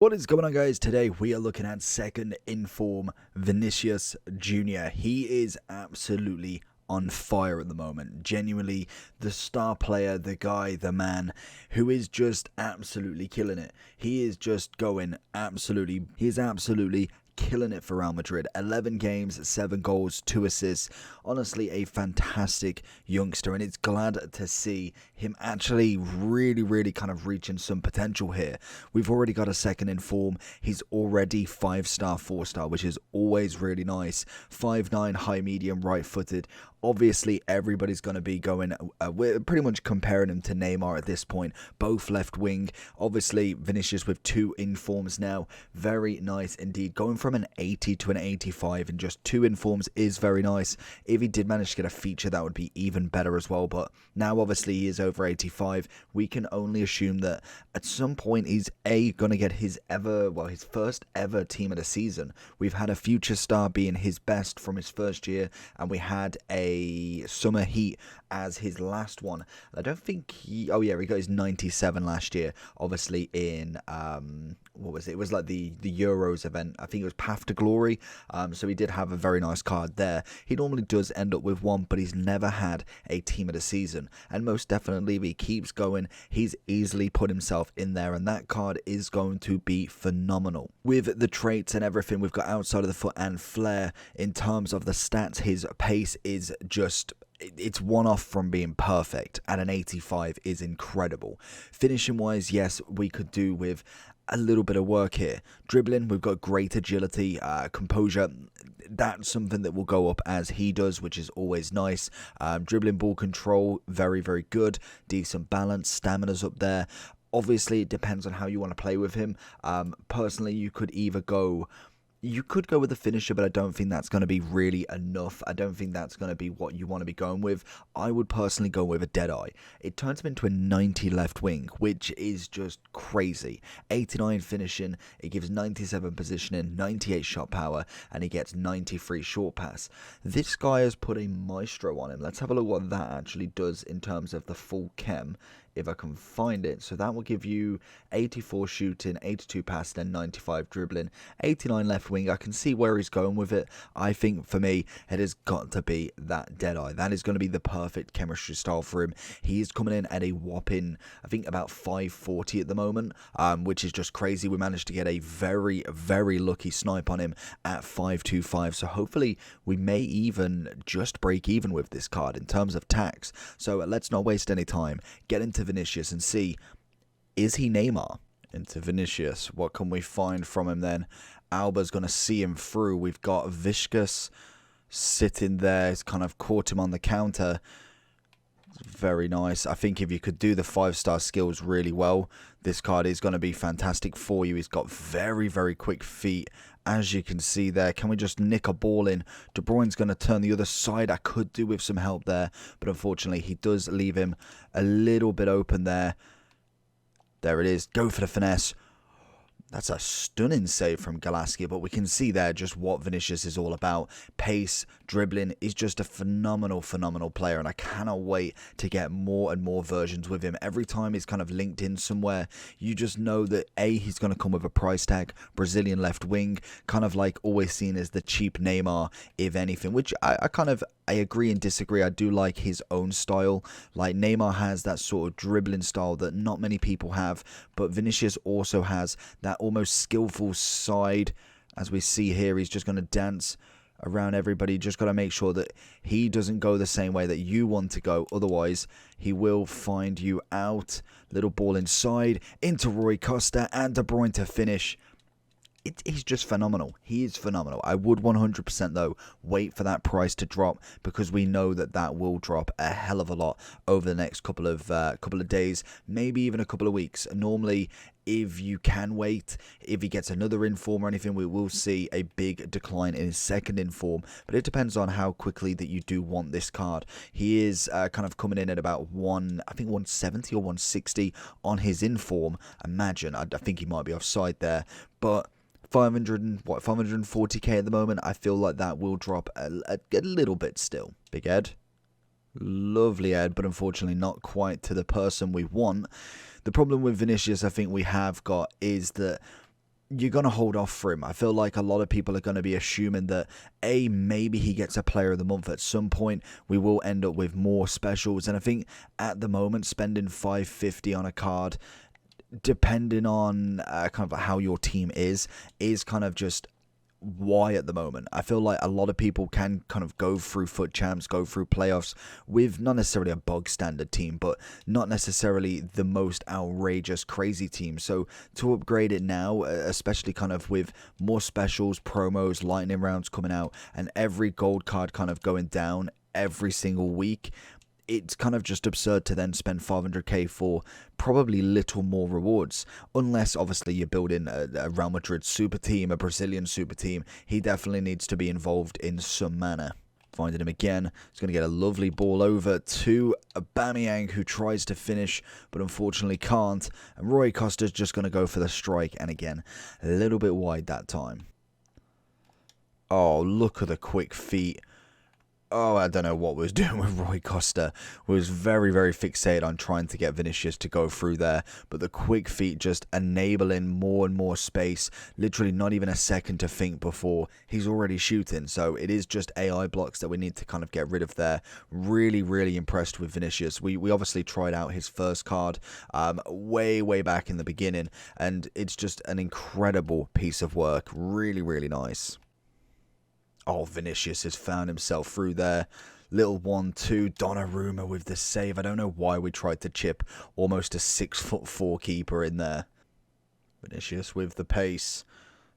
What is going on, guys? Today we are looking at second inform Vinicius Jr. He is absolutely on fire at the moment. Genuinely the star player, the guy, the man who is just absolutely killing it. He is just going he's absolutely killing it for Real Madrid. 11 games, 7 goals, 2 assists. Honestly, a fantastic youngster, and it's glad to see him actually really kind of reaching some potential here. We've already got a second in form. He's already 5-star, 4-star, which is always really nice. 5'9", high medium, right-footed. Obviously, everybody's going to be going, we're pretty much comparing him to Neymar at this point. Both left wing. Obviously, Vinicius with 2 informs now. Very nice indeed. Going from an 80 to an 85 in just 2 informs is very nice. If he did manage to get a feature, that would be even better as well. But now, obviously, he is over 85. We can only assume that at some point he's going to get his first ever team of the season. We've had a future star being his best from his first year, and we had a summer heat as his last one. I don't think he got his 97 last year, obviously in what was it? It was like the Euros event. I think it was Path to Glory. So he did have a very nice card there. He normally does end up with one, but he's never had a team of the season. And most definitely, if he keeps going, he's easily put himself in there, and that card is going to be phenomenal. With the traits and everything we've got outside of the foot and flair, in terms of the stats, his pace is just, it's one off from being perfect, and an 85 is incredible. Finishing wise, yes, we could do with a little bit of work here. Dribbling, we've got great agility, composure. That's something that will go up as he does, which is always nice. Dribbling, ball control, very good. Decent balance, stamina's up there. Obviously, it depends on how you want to play with him. Personally, you could go with the finisher, but I don't think that's going to be really enough. I don't think that's going to be what you want to be going with. I would personally go with a Deadeye. It turns him into a 90 left wing, which is just crazy. 89 finishing, it gives 97 positioning, 98 shot power, and he gets 93 short pass. This guy has put a maestro on him. Let's have a look what that actually does in terms of the full chem, if I can find it. So that will give you 84 shooting, 82 passing, and 95 dribbling, 89 left wing. I can see where he's going with it. I think for me, it has got to be that Deadeye. That is going to be the perfect chemistry style for him. He is coming in at a whopping, I think, about 540 at the moment, which is just crazy. We managed to get a very lucky snipe on him at 525. So hopefully we may even just break even with this card in terms of tax. So let's not waste any time. Get into Vinicius and see, is he Neymar? Into Vinicius, what can we find from him then? Alba's going to see him through. We've got Vicious sitting there. He's kind of caught him on the counter. Very nice. I think if you could do the 5-star skills really well, this card is going to be fantastic for you. He's got very quick feet, as you can see there. Can we just nick a ball in? De Bruyne's going to turn the other side. I could do with some help there, but unfortunately he does leave him a little bit open there. There it is. Go for the finesse. That's a stunning save from Galaskia, but we can see there just what Vinicius is all about. Pace, dribbling, is just a phenomenal player, and I cannot wait to get more and more versions with him. Every time he's kind of linked in somewhere, you just know that A, he's going to come with a price tag. Brazilian left wing, kind of like always seen as the cheap Neymar, if anything, which I agree and disagree. I do like his own style. Like, Neymar has that sort of dribbling style that not many people have, but Vinicius also has that almost skillful side. As we see here, he's just going to dance around everybody. Just got to make sure that he doesn't go the same way that you want to go, otherwise he will find you out. Little ball inside into Rui Costa and De Bruyne to finish. He's just phenomenal. He is phenomenal. I would 100% though wait for that price to drop, because we know that that will drop a hell of a lot over the next couple of days, maybe even a couple of weeks. Normally, if you can wait, if he gets another inform or anything, we will see a big decline in his second inform, but it depends on how quickly that you do want this card. He is kind of coming in at about I think 170 or 160 on his inform. Imagine, I think he might be offside there, but 540k at the moment. I feel like that will drop a little bit still. Big Ed. Lovely Ed, but unfortunately not quite to the person we want. The problem with Vinicius I think we have got is that you're going to hold off for him. I feel like a lot of people are going to be assuming that, maybe he gets a player of the month at some point. We will end up with more specials. And I think at the moment, spending 550 on a card, depending on kind of how your team is kind of just why at the moment. I feel like a lot of people can kind of go through FUT champs, go through playoffs with not necessarily a bog standard team, but not necessarily the most outrageous crazy team. So to upgrade it now, especially kind of with more specials, promos, lightning rounds coming out, and every gold card kind of going down every single week, it's kind of just absurd to then spend 500k for probably little more rewards. Unless, obviously, you're building a Real Madrid super team, a Brazilian super team. He definitely needs to be involved in some manner. Finding him again. He's going to get a lovely ball over to Aubameyang, who tries to finish, but unfortunately can't. And Rui Costa's just going to go for the strike. And again, a little bit wide that time. Oh, look at the quick feet. Oh, I don't know what was doing with Rui Costa. Was very, very fixated on trying to get Vinicius to go through there. But the quick feet just enabling more and more space. Literally not even a second to think before he's already shooting. So it is just AI blocks that we need to kind of get rid of there. Really, really impressed with Vinicius. We obviously tried out his first card way back in the beginning. And it's just an incredible piece of work. Really, really nice. Oh, Vinicius has found himself through there. Little 1-2. Donnarumma with the save. I don't know why we tried to chip almost a 6'4" keeper in there. Vinicius with the pace.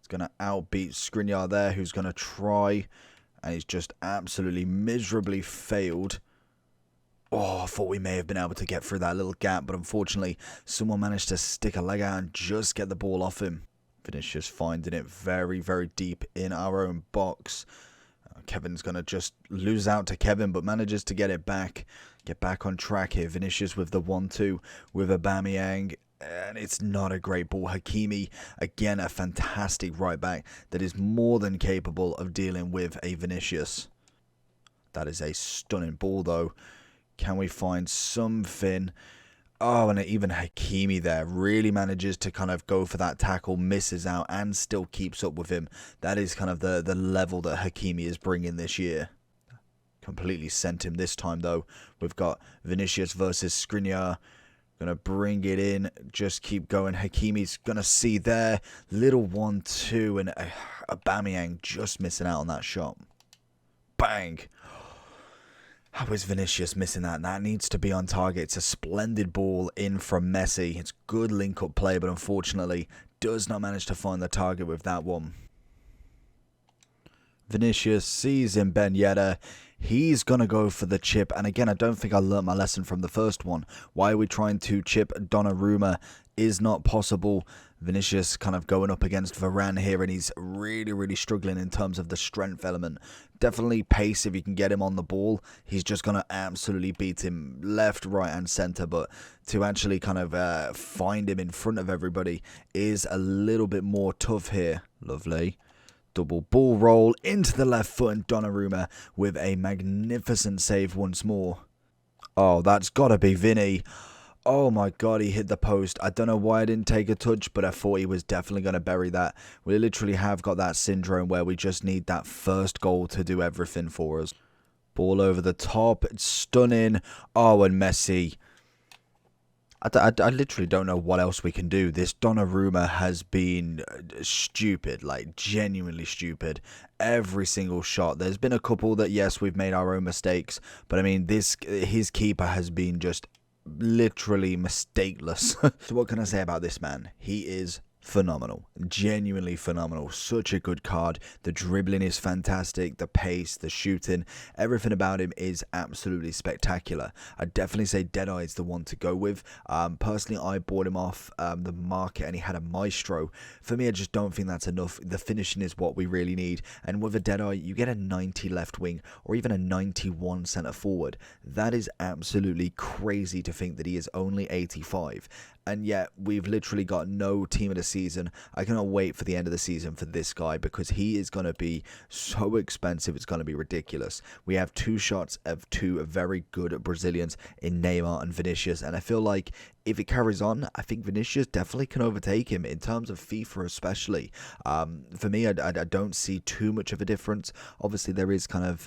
He's going to outbeat Skriniar there, who's going to try. And he's just absolutely miserably failed. Oh, I thought we may have been able to get through that little gap. But unfortunately, someone managed to stick a leg out and just get the ball off him. Vinicius finding it very, very deep in our own box. Kevin's going to just lose out to Kevin, but manages to get it back. Get back on track here. Vinicius with the 1-2 with Aubameyang. And it's not a great ball. Hakimi, again, a fantastic right back that is more than capable of dealing with a Vinicius. That is a stunning ball, though. Can we find something? Oh, and even Hakimi there really manages to kind of go for that tackle, misses out, and still keeps up with him. That is kind of the level that Hakimi is bringing this year. Completely sent him this time, though. We've got Vinicius versus Skriniar. Going to bring it in. Just keep going. Hakimi's going to see there. Little 1-2, and Aubameyang just missing out on that shot. Bang! How is Vinicius missing that? That needs to be on target. It's a splendid ball in from Messi. It's good link-up play, but unfortunately does not manage to find the target with that one. Vinicius sees in Ben Yedder. He's going to go for the chip. And again, I don't think I learnt my lesson from the first one. Why are we trying to chip Donnarumma? Is not possible. Vinicius kind of going up against Varane here, and he's really, really struggling in terms of the strength element. Definitely pace if you can get him on the ball. He's just going to absolutely beat him left, right, and centre. But to actually kind of find him in front of everybody is a little bit more tough here. Lovely. Double ball roll into the left foot, and Donnarumma with a magnificent save once more. Oh, that's got to be Vinny. Oh my god, he hit the post. I don't know why I didn't take a touch, but I thought he was definitely going to bury that. We literally have got that syndrome where we just need that first goal to do everything for us. Ball over the top. It's stunning. Oh, and Messi. I literally don't know what else we can do. This Donnarumma has been stupid, like genuinely stupid. Every single shot. There's been a couple that, yes, we've made our own mistakes, but I mean, his keeper has been just literally mistakeless. So what can I say about this man? He is phenomenal. Genuinely phenomenal. Such a good card. The dribbling is fantastic. The pace, the shooting, everything about him is absolutely spectacular. I'd definitely say Deadeye is the one to go with. Personally, I bought him off the market and he had a Maestro. For me, I just don't think that's enough. The finishing is what we really need. And with a Deadeye, you get a 90 left wing or even a 91 centre forward. That is absolutely crazy to think that he is only 85. And yet, we've literally got no team of the season. I cannot wait for the end of the season for this guy, because he is going to be so expensive. It's going to be ridiculous. We have two shots of two very good Brazilians in Neymar and Vinicius, and I feel like if it carries on, I think Vinicius definitely can overtake him in terms of FIFA especially. For me, I don't see too much of a difference. Obviously, there is kind of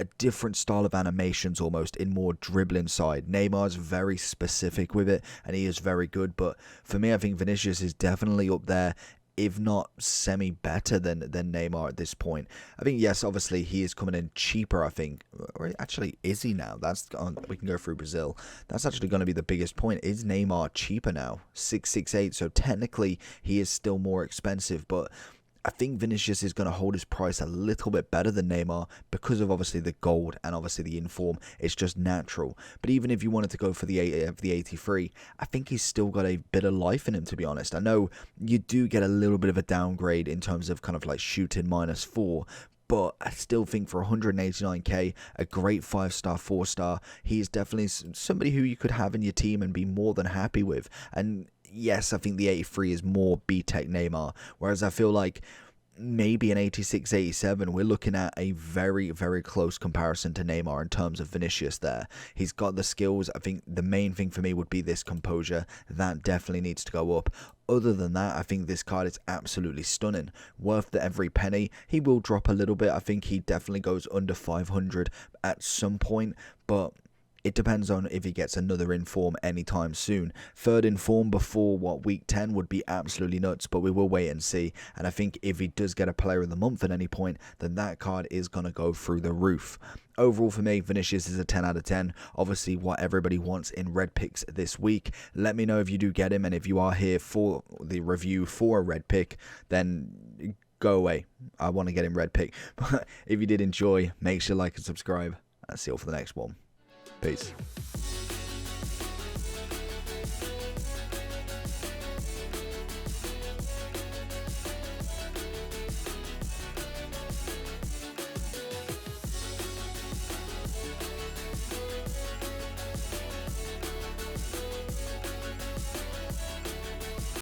a different style of animations almost in more dribbling side. Neymar's very specific with it, and he is very good. But for me, I think Vinicius is definitely up there, if not semi better than Neymar at this point. I think, yes, obviously he is coming in cheaper, I think. Or actually, is he now? We can go through Brazil. That's actually going to be the biggest point. Is Neymar cheaper now? 668, so technically he is still more expensive, but I think Vinicius is going to hold his price a little bit better than Neymar because of obviously the gold and obviously the inform. It's just natural. But even if you wanted to go for the 83, I think he's still got a bit of life in him, to be honest. I know you do get a little bit of a downgrade in terms of kind of like shooting -4, but I still think for 189k, a great 5-star, 4-star, he's definitely somebody who you could have in your team and be more than happy with. And yes, I think the 83 is more B-Tech Neymar, whereas I feel like maybe an 86, 87, we're looking at a very, very close comparison to Neymar in terms of Vinicius there. He's got the skills. I think the main thing for me would be this composure. That definitely needs to go up. Other than that, I think this card is absolutely stunning. Worth every penny. He will drop a little bit. I think he definitely goes under 500 at some point, but it depends on if he gets another inform anytime soon. Third inform before, week 10 would be absolutely nuts, but we will wait and see. And I think if he does get a player of the month at any point, then that card is going to go through the roof. Overall for me, Vinicius is a 10 out of 10. Obviously, what everybody wants in red picks this week. Let me know if you do get him, and if you are here for the review for a red pick, then go away. I want to get him red pick. But if you did enjoy, make sure to like and subscribe. That's it all for the next one. Peace.